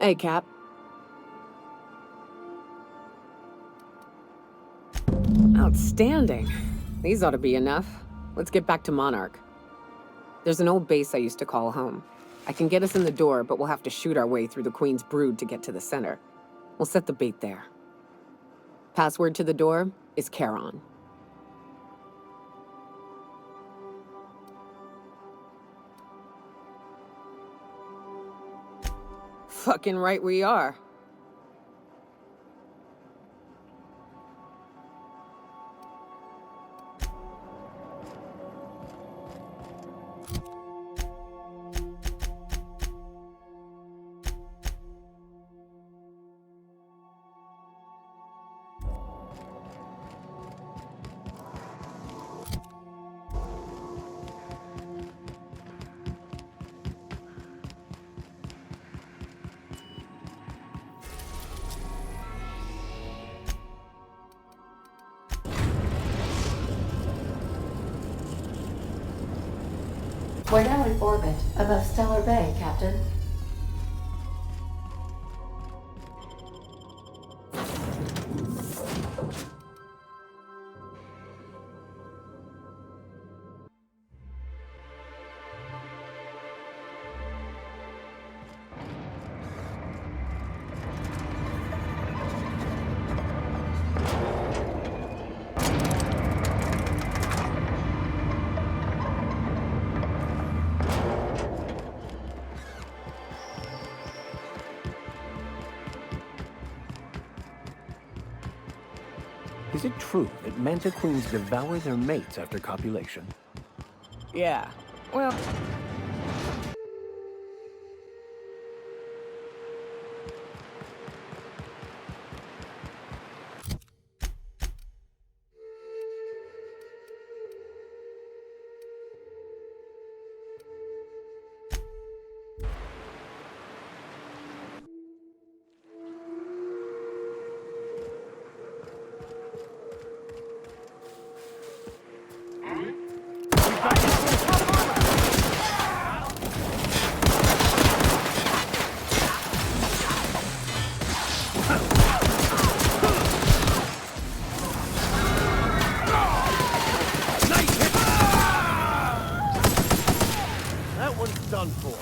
Hey, Cap. Outstanding. These ought to be enough. Let's get back to Monarch. There's an old base I used to call home. I can get us in the door, but we'll have to shoot our way through the Queen's brood to get to the center. We'll set the bait there. Password to the door is Charon. Fucking right we are. We're now in orbit above Stellar Bay, Captain. Is it true that manta queens devour their mates after copulation? Yeah. Well... That one's done for.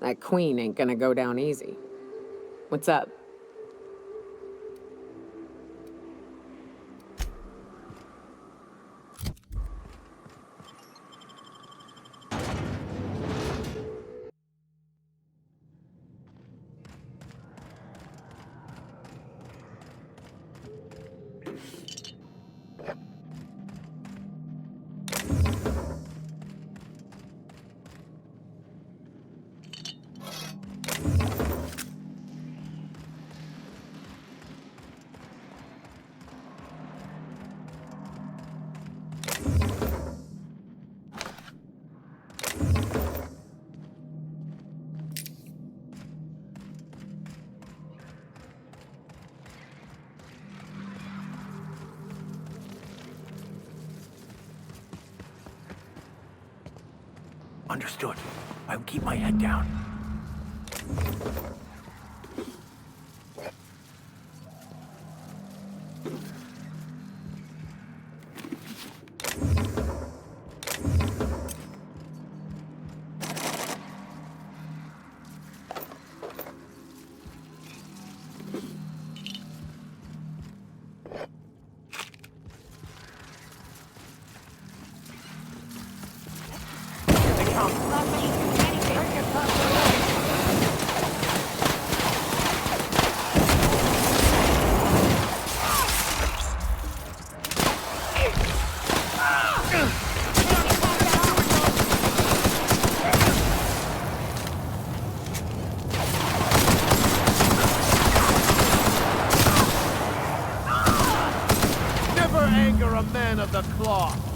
That queen ain't gonna go down easy. What's up? Understood. I'll keep my head down. anger a man of the cloth.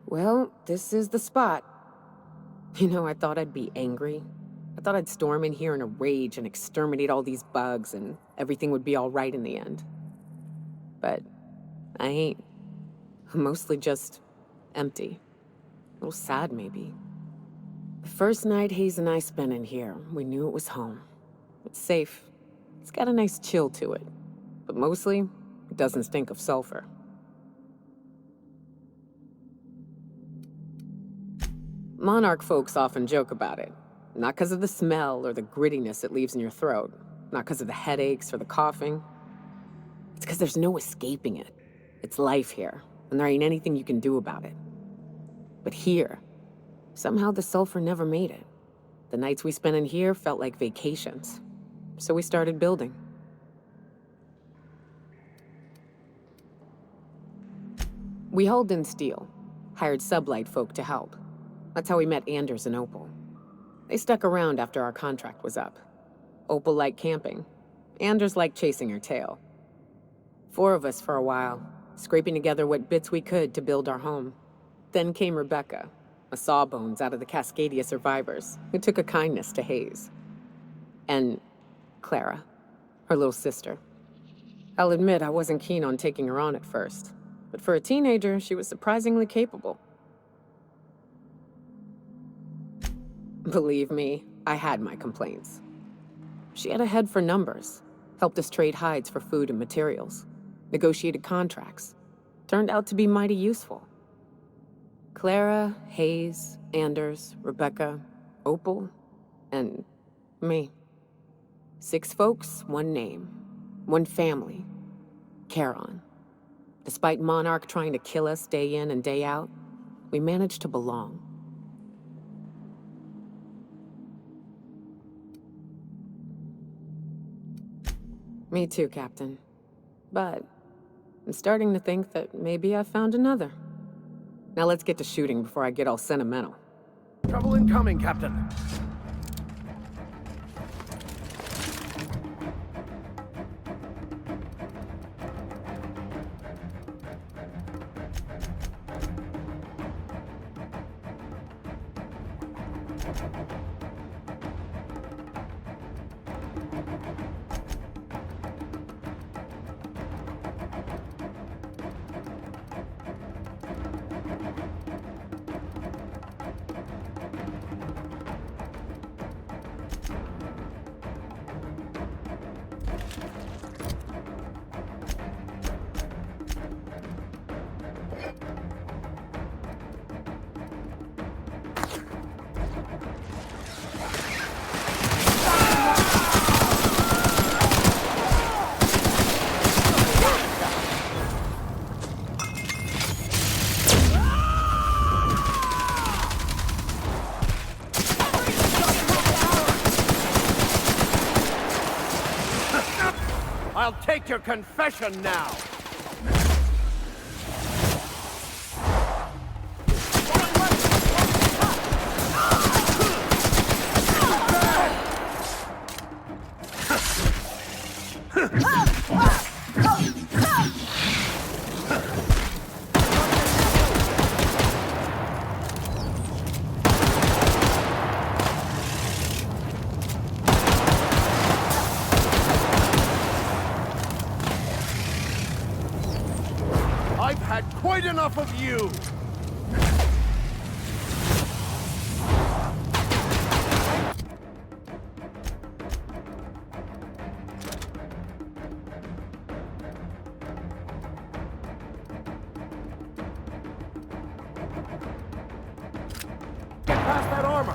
Well, this is the spot. You know, I thought I'd be angry. I thought I'd storm in here in a rage and exterminate all these bugs and everything would be all right in the end. But I ain't. I'm mostly just empty. A little sad, maybe. The first night Hayes and I spent in here, we knew it was home. It's safe. It's got a nice chill to it. But mostly, it doesn't stink of sulfur. Monarch folks often joke about it. Not because of the smell or the grittiness it leaves in your throat. Not because of the headaches or the coughing. It's because there's no escaping it. It's life here, and there ain't anything you can do about it. But here, somehow the sulfur never made it. The nights we spent in here felt like vacations. So we started building. We hauled in steel, hired sublight folk to help. That's how we met Anders and Opal. They stuck around after our contract was up. Opal liked camping. Anders liked chasing her tail. 4 of us for a while, scraping together what bits we could to build our home. Then came Rebecca, a sawbones out of the Cascadia survivors, who took a kindness to Hayes. And Clara, her little sister. I'll admit I wasn't keen on taking her on at first, but for a teenager, she was surprisingly capable. Believe me, I had my complaints. She had a head for numbers, helped us trade hides for food and materials, negotiated contracts. Turned out to be mighty useful. Clara, Hayes, Anders, Rebecca, Opal, and me. 6 folks, 1 name, 1 family. Charon. Despite Monarch trying to kill us day in and day out, we managed to belong. Me too, Captain. But I'm starting to think that maybe I found another. Now let's get to shooting before I get all sentimental. Trouble incoming, Captain. I'll take your confession now! I've had quite enough of you! Get past that armor!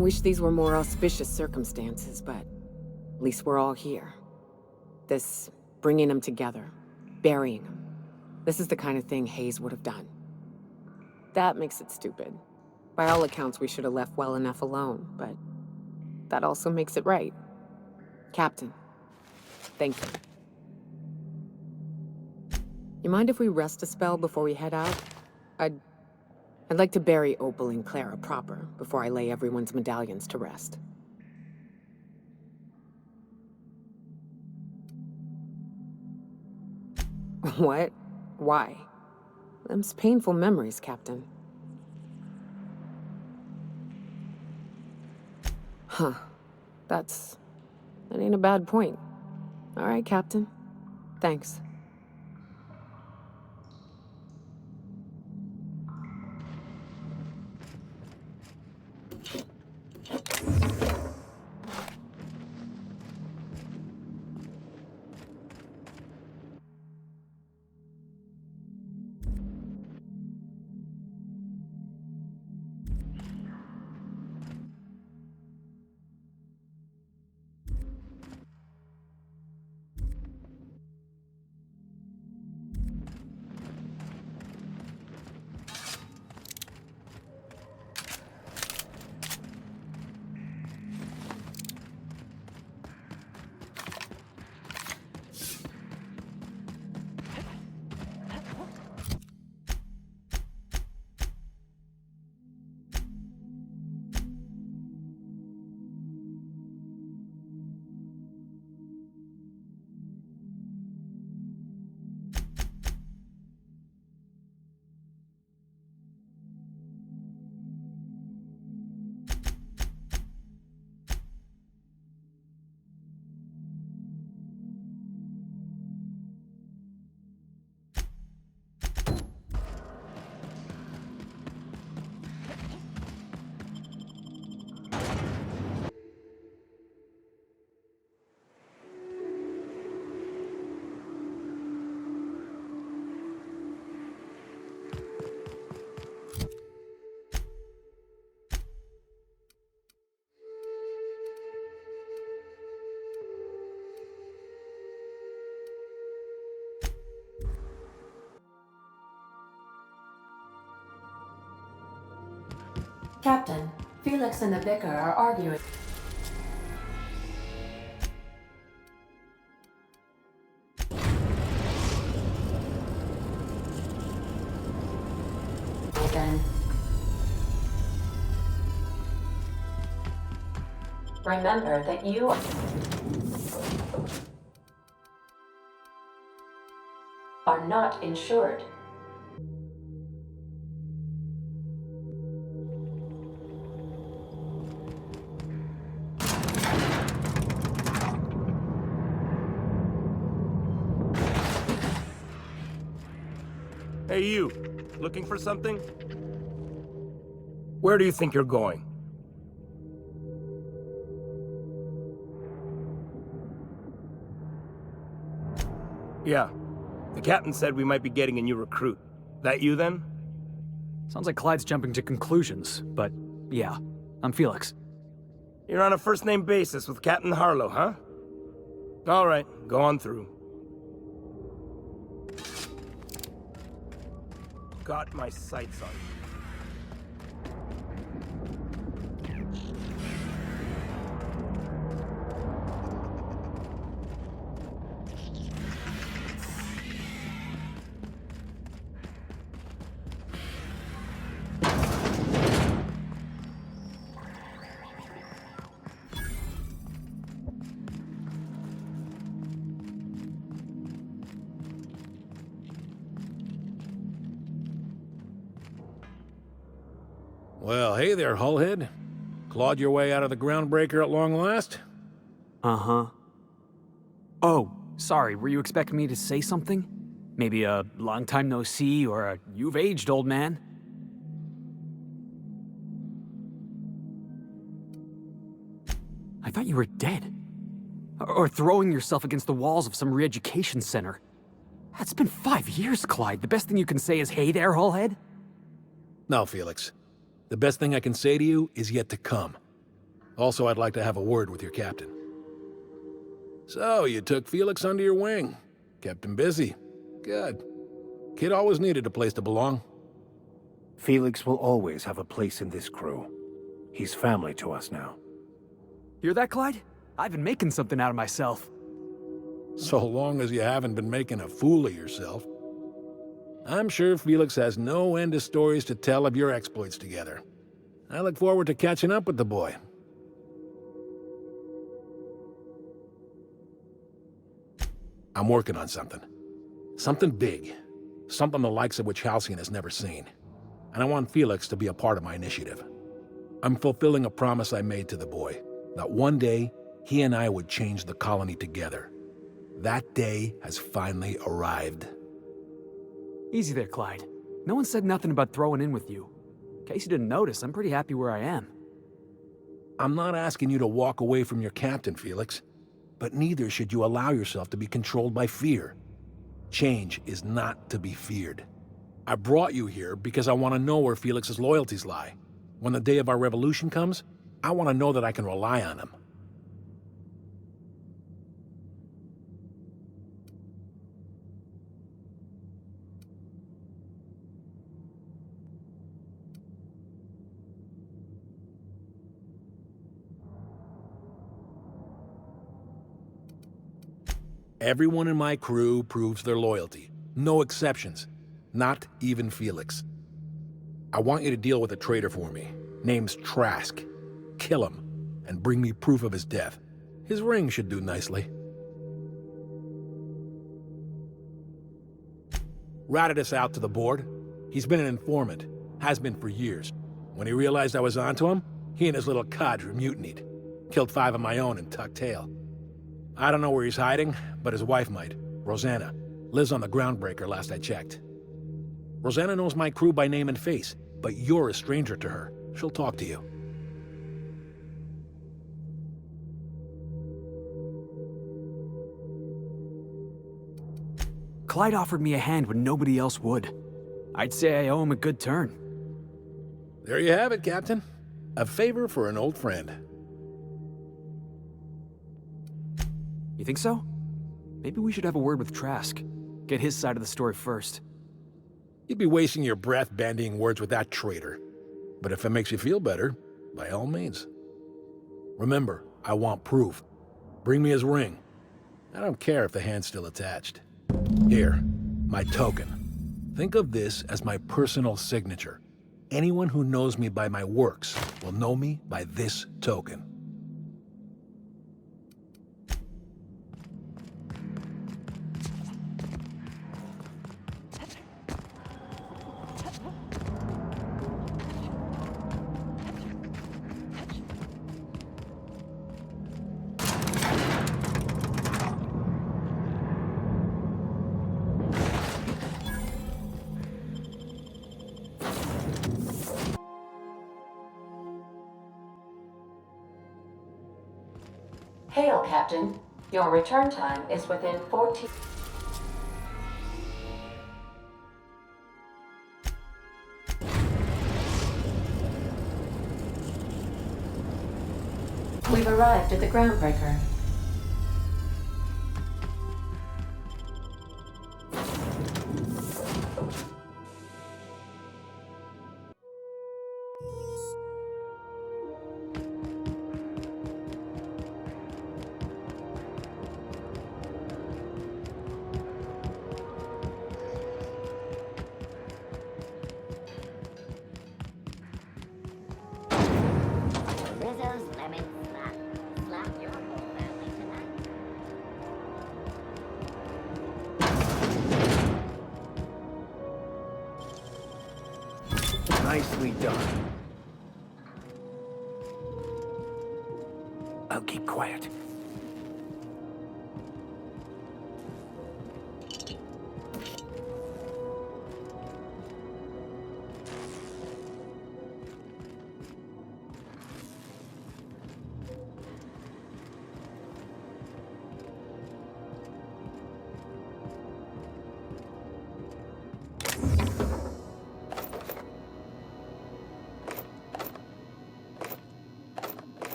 wish these were more auspicious circumstances, but at least we're all here. This bringing them together, burying them. This is the kind of thing Hayes would have done. That makes it stupid. By all accounts, we should have left well enough alone, but that also makes it right. Captain, thank you. You mind if we rest a spell before we head out? I'd like to bury Opal and Clara proper before I lay everyone's medallions to rest. What? Why? Them's painful memories, Captain. Huh. That ain't a bad point. All right, Captain. Thanks. Captain, Felix and the vicar are arguing. Again. Remember that you are not insured. Hey, you. Looking for something? Where do you think you're going? Yeah. The captain said we might be getting a new recruit. That you, then? Sounds like Clyde's jumping to conclusions, but yeah, I'm Felix. You're on a first-name basis with Captain Harlow, huh? All right, go on through. Got my sights on you. Well, hey there, Hullhead. Clawed your way out of the groundbreaker at long last? Uh-huh. Oh, sorry, were you expecting me to say something? Maybe a long time no see, or a you've aged, old man? I thought you were dead. Or throwing yourself against the walls of some re-education center. It's been 5 years, Clyde. The best thing you can say is, hey there, Hullhead? No, Felix. The best thing I can say to you is yet to come. Also, I'd like to have a word with your captain. So, you took Felix under your wing. Kept him busy. Good. Kid always needed a place to belong. Felix will always have a place in this crew. He's family to us now. Hear that, Clyde? I've been making something out of myself. So long as you haven't been making a fool of yourself. I'm sure Felix has no end of stories to tell of your exploits together. I look forward to catching up with the boy. I'm working on something. Something big. Something the likes of which Halcyon has never seen. And I want Felix to be a part of my initiative. I'm fulfilling a promise I made to the boy, that one day he and I would change the colony together. That day has finally arrived. Easy there, Clyde. No one said nothing about throwing in with you. In case you didn't notice, I'm pretty happy where I am. I'm not asking you to walk away from your captain, Felix. But neither should you allow yourself to be controlled by fear. Change is not to be feared. I brought you here because I want to know where Felix's loyalties lie. When the day of our revolution comes, I want to know that I can rely on him. Everyone in my crew proves their loyalty. No exceptions. Not even Felix. I want you to deal with a traitor for me. Name's Trask. Kill him, and bring me proof of his death. His ring should do nicely. Ratted us out to the board. He's been an informant. Has been for years. When he realized I was onto him, he and his little cadre mutinied. Killed 5 of my own and tucked tail. I don't know where he's hiding, but his wife might. Rosanna. Lives on the groundbreaker last I checked. Rosanna knows my crew by name and face, but you're a stranger to her. She'll talk to you. Clyde offered me a hand when nobody else would. I'd say I owe him a good turn. There you have it, Captain. A favor for an old friend. You think so? Maybe we should have a word with Trask. Get his side of the story first. You'd be wasting your breath bandying words with that traitor. But if it makes you feel better, by all means. Remember, I want proof. Bring me his ring. I don't care if the hand's still attached. Here, my token. Think of this as my personal signature. Anyone who knows me by my works will know me by this token. Hail, Captain. Your return time is within 14... We've arrived at the groundbreaker. Rizzo's lemon slap. Slap your whole family tonight. Nicely done. I'll keep quiet.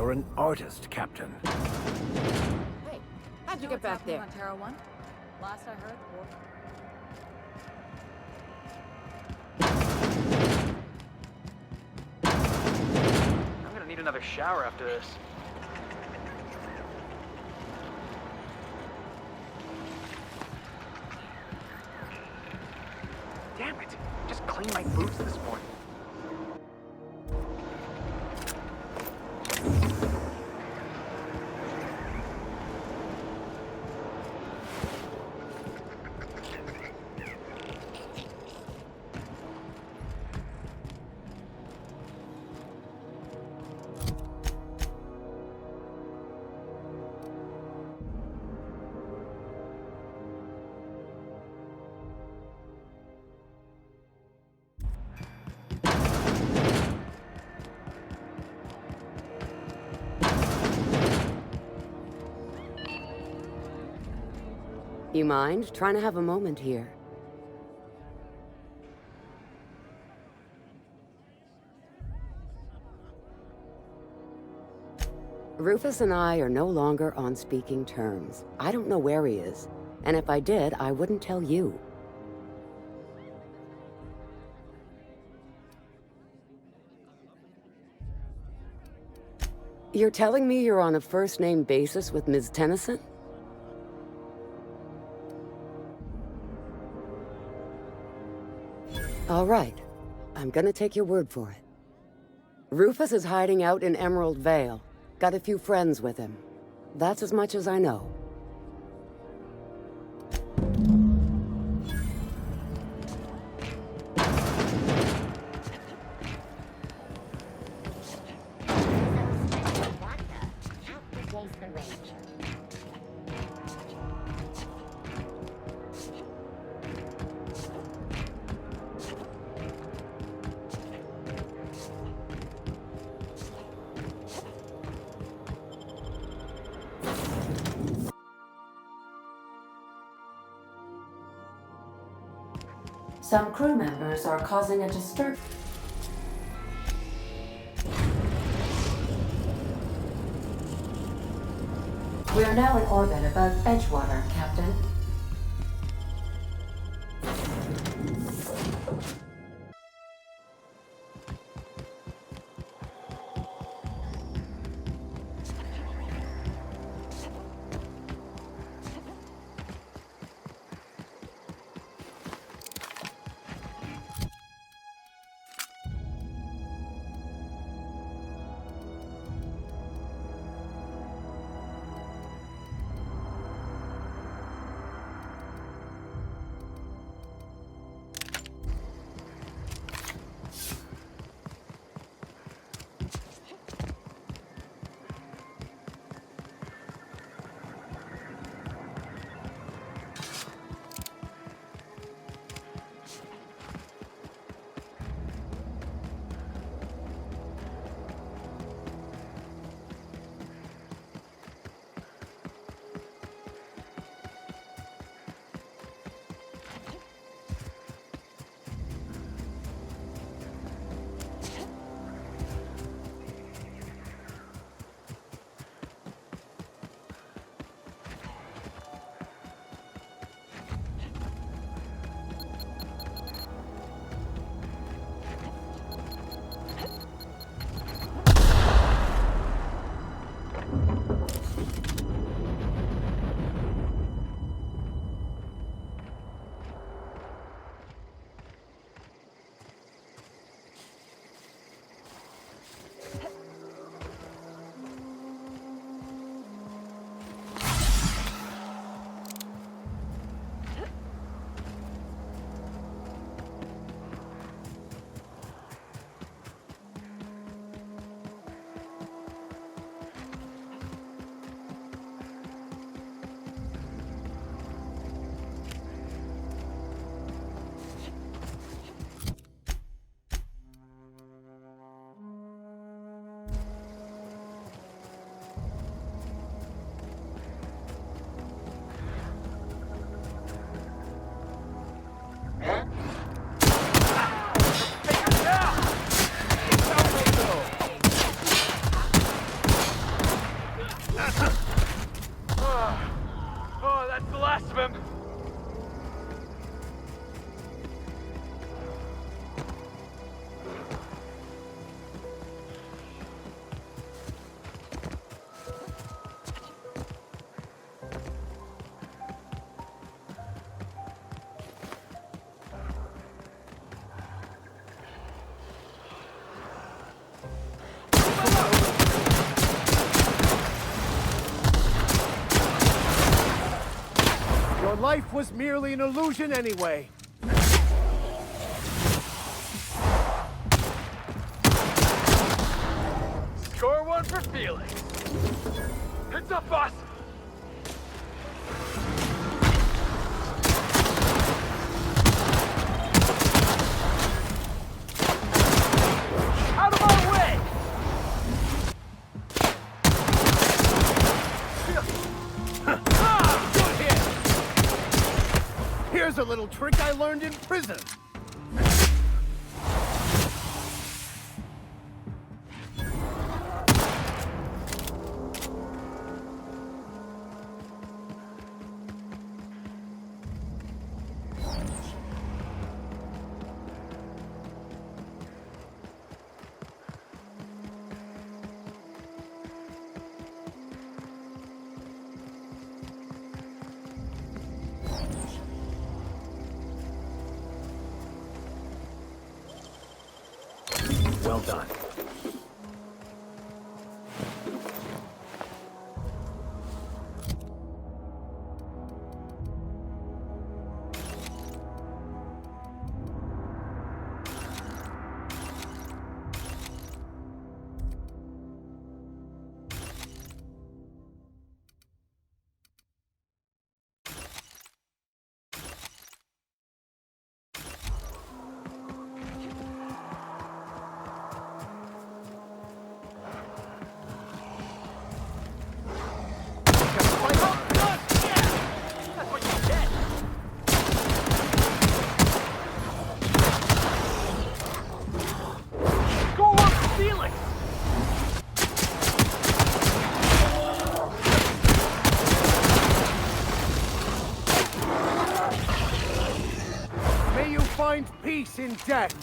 You're an artist, Captain. Hey, how'd you get back there? On Terra 1? Last I heard, I'm gonna need another shower after this. Damn it! Just cleaned my boots this morning. You mind? Trying to have a moment here. Rufus and I are no longer on speaking terms. I don't know where he is, and if I did, I wouldn't tell you. You're telling me you're on a first-name basis with Ms. Tennyson? All right. I'm gonna take your word for it. Rufus is hiding out in Emerald Vale. Got a few friends with him. That's as much as I know. Outpace the ranger. Some crew members are causing a disturbance. We are now in orbit above Edgewater, Captain. life was merely an illusion anyway. Score one for Felix. It's up, boss. Out of my way! Good hit! Here's a little trick I learned in prison. Well done. Score one for Felix. May you find peace in death.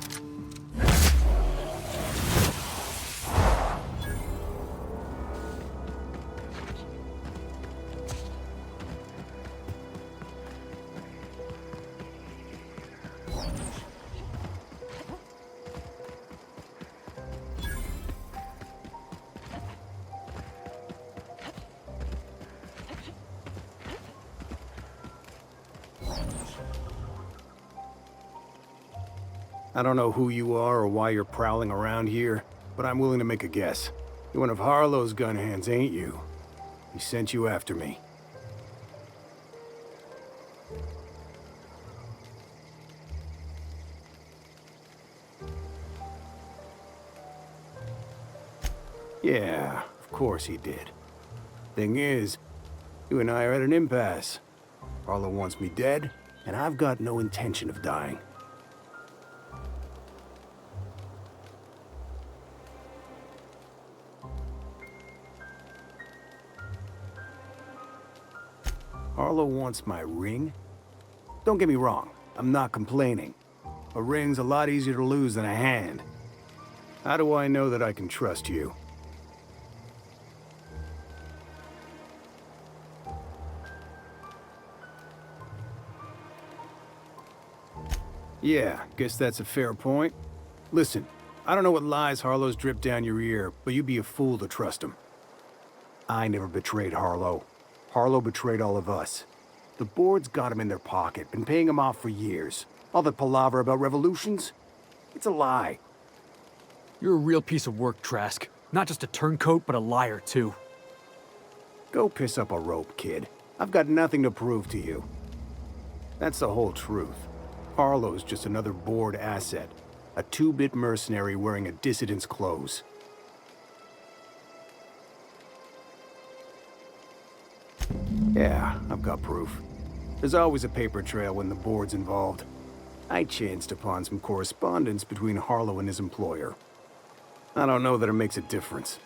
I don't know who you are or why you're prowling around here, but I'm willing to make a guess. You're one of Harlow's gun hands, ain't you? He sent you after me. Yeah, of course he did. Thing is, you and I are at an impasse. Harlow wants me dead, and I've got no intention of dying. Harlow wants my ring? Don't get me wrong, I'm not complaining. A ring's a lot easier to lose than a hand. How do I know that I can trust you? Yeah, guess that's a fair point. Listen, I don't know what lies Harlow's dripped down your ear, but you'd be a fool to trust him. I never betrayed Harlow. Harlow betrayed all of us. The board's got him in their pocket, been paying him off for years. All that palaver about revolutions? It's a lie. You're a real piece of work, Trask. Not just a turncoat, but a liar, too. Go piss up a rope, kid. I've got nothing to prove to you. That's the whole truth. Harlow's just another board asset. A two-bit mercenary wearing a dissident's clothes. Yeah, I've got proof. There's always a paper trail when the board's involved. I chanced upon some correspondence between Harlow and his employer. I don't know that it makes a difference.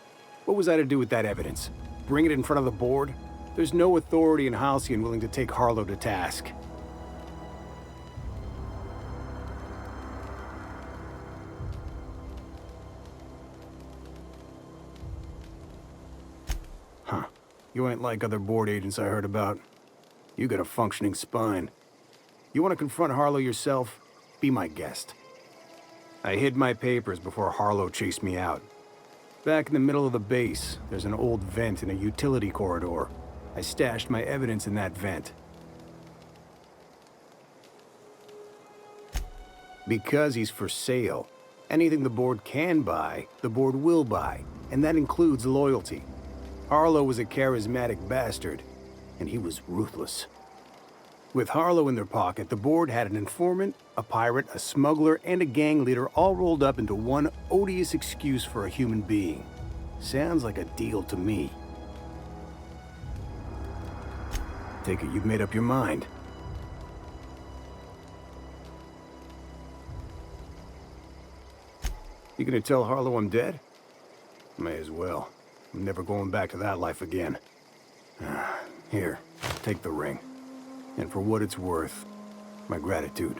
What was I to do with that evidence? Bring it in front of the board? There's no authority in Halcyon willing to take Harlow to task. Huh. You ain't like other board agents I heard about. You got a functioning spine. You want to confront Harlow yourself? Be my guest. I hid my papers before Harlow chased me out. Back in the middle of the base, there's an old vent in a utility corridor. I stashed my evidence in that vent. Because he's for sale. Anything the board can buy, the board will buy, and that includes loyalty. Harlow was a charismatic bastard, and he was ruthless. With Harlow in their pocket, the board had an informant, a pirate, a smuggler, and a gang leader all rolled up into one odious excuse for a human being. Sounds like a deal to me. Take it you've made up your mind. You gonna tell Harlow I'm dead? May as well. I'm never going back to that life again. Here, take the ring. And for what it's worth, my gratitude.